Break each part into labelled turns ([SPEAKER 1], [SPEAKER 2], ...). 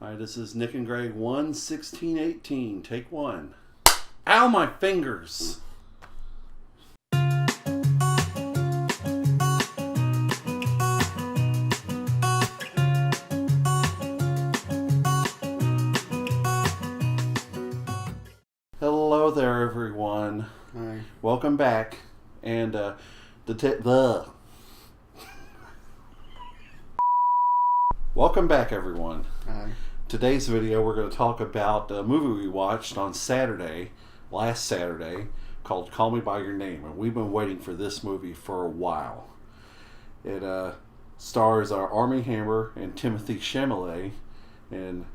[SPEAKER 1] All right, this is Nick and Greg 1:16:18. Take one. Ow, my fingers! Hello there, everyone.
[SPEAKER 2] Hi.
[SPEAKER 1] Welcome back. And welcome back, everyone.
[SPEAKER 2] Hi.
[SPEAKER 1] Today's video, we're going to talk about a movie we watched on last Saturday, called Call Me By Your Name. And we've been waiting for this movie for a while. It stars Armie Hammer and Timothy Chalamet. And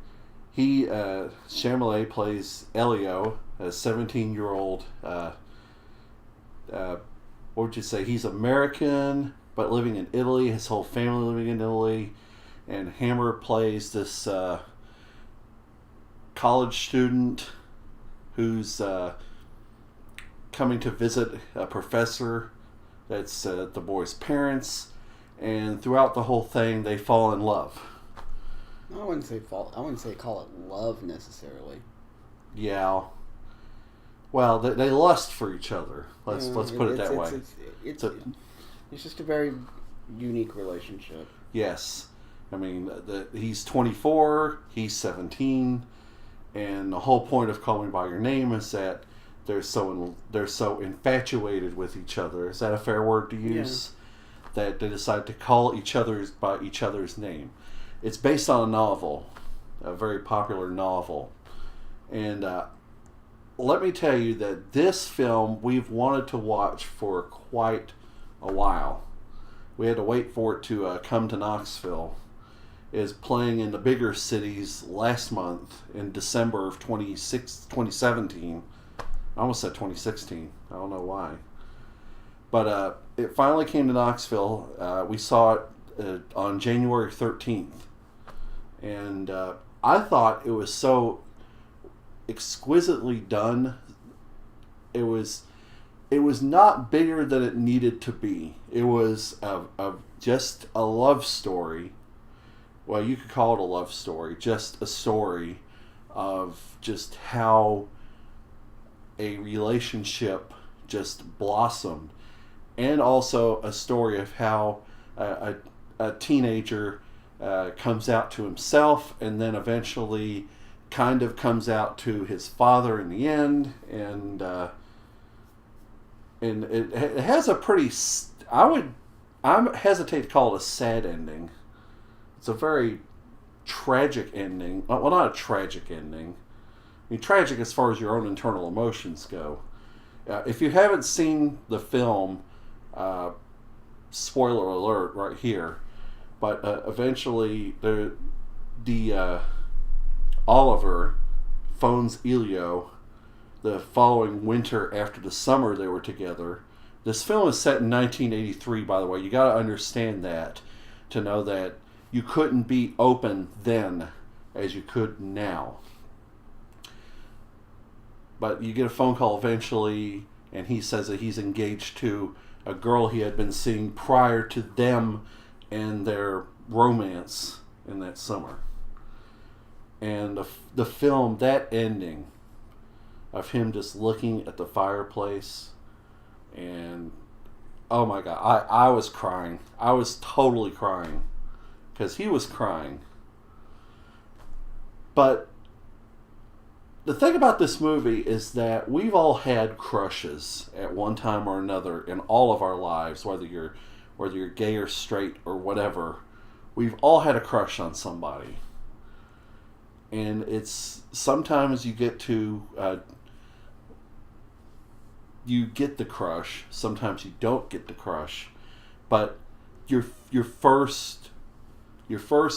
[SPEAKER 1] Chalamet plays Elio, a 17-year-old, what would you say? He's American, but living in Italy. His whole family living in Italy. And Hammer plays this college student who's coming to visit a professor that's the boy's parents, and throughout the whole thing they fall in love.
[SPEAKER 2] I wouldn't say call it love necessarily.
[SPEAKER 1] Yeah. Well, they lust for each other. Let's put it that way.
[SPEAKER 2] It's just a very unique relationship.
[SPEAKER 1] Yes. I mean, he's 24, he's 17, and the whole point of Call Me By Your Name is that they're so infatuated with each other. Is that a fair word to use? Yeah. That they decide to call each other by each other's name. It's based on a novel, a very popular novel. And let me tell you that this film we've wanted to watch for quite a while. We had to wait for it to come to Knoxville. Is playing in the bigger cities last month in December of 2017. I almost said 2016. I don't know why. But it finally came to Knoxville. We saw it on January 13th. And I thought it was so exquisitely done. It was not bigger than it needed to be. It was just a love story. Well, you could call it a love story, just a story of just how a relationship just blossomed, and also a story of how a teenager comes out to himself and then eventually kind of comes out to his father in the end, and it has a pretty, I hesitate to call it a sad ending. It's a very tragic ending. Well, not a tragic ending. I mean, tragic as far as your own internal emotions go. If you haven't seen the film, spoiler alert right here, but eventually the Oliver phones Elio the following winter after the summer they were together. This film is set in 1983, by the way. You got to understand that to know that you couldn't be open then as you could now. But you get a phone call eventually, and he says that he's engaged to a girl he had been seeing prior to them and their romance in that summer. And the film, that ending of him just looking at the fireplace, and oh my God, I was crying. I was totally crying. Because he was crying. But the thing about this movie is that we've all had crushes at one time or another in all of our lives, whether you're gay or straight or whatever. We've all had a crush on somebody. And it's sometimes you get the crush, sometimes you don't get the crush, but your first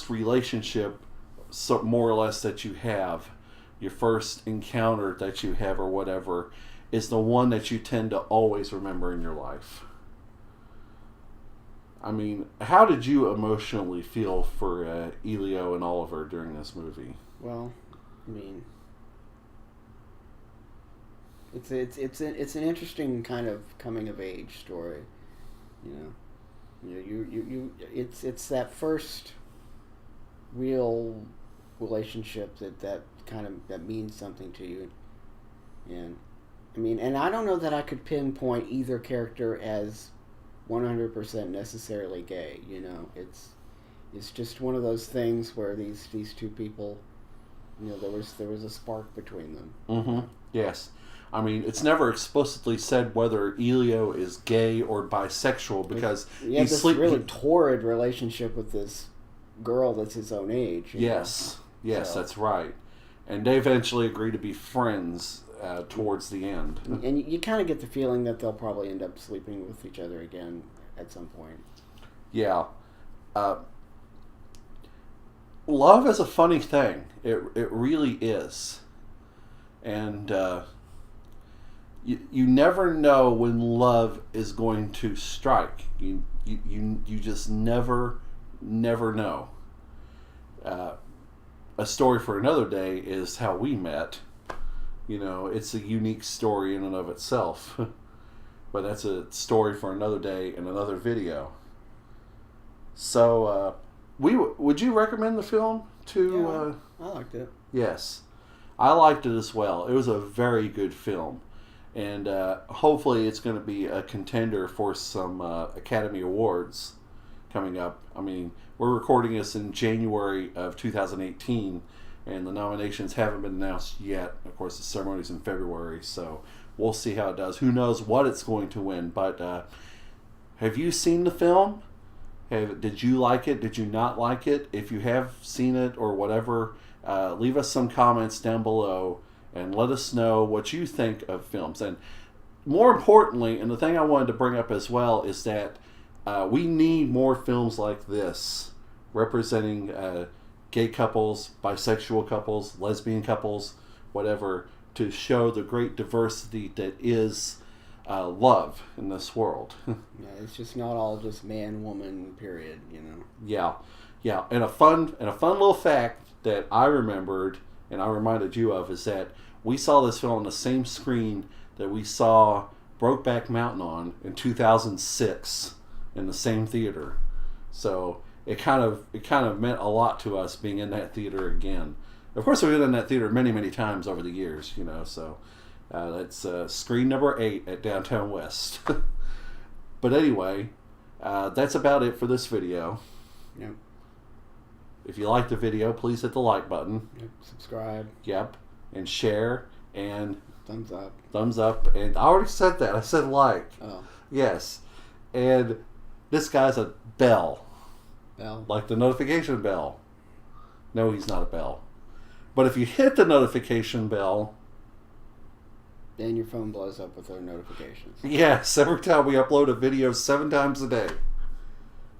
[SPEAKER 1] relationship, so more or less, that you have, your first encounter that you have or whatever, is the one that you tend to always remember in your life. I mean, how did you emotionally feel for Elio and Oliver during this movie?
[SPEAKER 2] Well, I mean, it's an interesting kind of coming of age story, you know. You it's that first real relationship that means something to you. And I mean, and I don't know that I could pinpoint either character as 100% necessarily gay. You know, it's just one of those things where these two people, you know, there was a spark between them.
[SPEAKER 1] Mm-hmm. Yes. I mean, it's never explicitly said whether Elio is gay or bisexual because
[SPEAKER 2] he had this really torrid relationship with this girl that's his own age.
[SPEAKER 1] Yes, that's right. And they eventually agree to be friends towards the end.
[SPEAKER 2] And you kind of get the feeling that they'll probably end up sleeping with each other again at some point.
[SPEAKER 1] Yeah. Love is a funny thing. It really is. And you never know when love is going to strike. You just never know. A story for another day is how we met. You know, it's a unique story in and of itself. But that's a story for another day and another video. So, would you recommend the film to...
[SPEAKER 2] I liked it.
[SPEAKER 1] Yes. I liked it as well. It was a very good film. And hopefully it's going to be a contender for some Academy Awards coming up. I mean, we're recording this in January of 2018, and the nominations haven't been announced yet. Of course, the ceremony's in February, so we'll see how it does. Who knows what it's going to win, but have you seen the film? Did you like it? Did you not like it? If you have seen it or whatever, leave us some comments down below and let us know what you think of films. And more importantly, and the thing I wanted to bring up as well, is that we need more films like this representing gay couples, bisexual couples, lesbian couples, whatever, to show the great diversity that is love in this world.
[SPEAKER 2] Yeah, it's just not all just man, woman, period, you know.
[SPEAKER 1] Yeah. And a fun little fact that I remembered and I reminded you of is that we saw this film on the same screen that we saw Brokeback Mountain on in 2006 in the same theater. So it kind of meant a lot to us being in that theater again. Of course, we've been in that theater many, many times over the years, you know. So that's screen number 8 at Downtown West. But anyway, that's about it for this video.
[SPEAKER 2] Yep.
[SPEAKER 1] If you like the video, please hit the like button.
[SPEAKER 2] Yep. Subscribe.
[SPEAKER 1] Yep. And share and
[SPEAKER 2] thumbs up.
[SPEAKER 1] Thumbs up. And I already said that. I said like.
[SPEAKER 2] Oh.
[SPEAKER 1] Yes. And this guy's a bell.
[SPEAKER 2] Bell.
[SPEAKER 1] Like the notification bell. No, he's not a bell. But if you hit the notification bell,
[SPEAKER 2] then your phone blows up with our notifications.
[SPEAKER 1] Yes, every time we upload a video 7 times a day.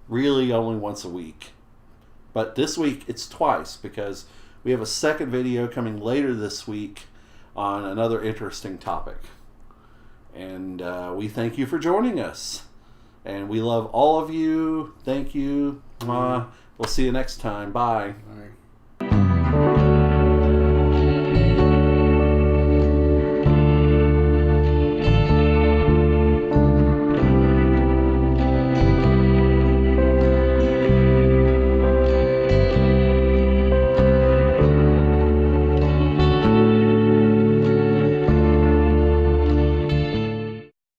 [SPEAKER 1] Really only once a week. But this week it's twice because we have a second video coming later this week on another interesting topic. And we thank you for joining us. And we love all of you. Thank you. We'll see you next time. Bye.
[SPEAKER 2] Bye.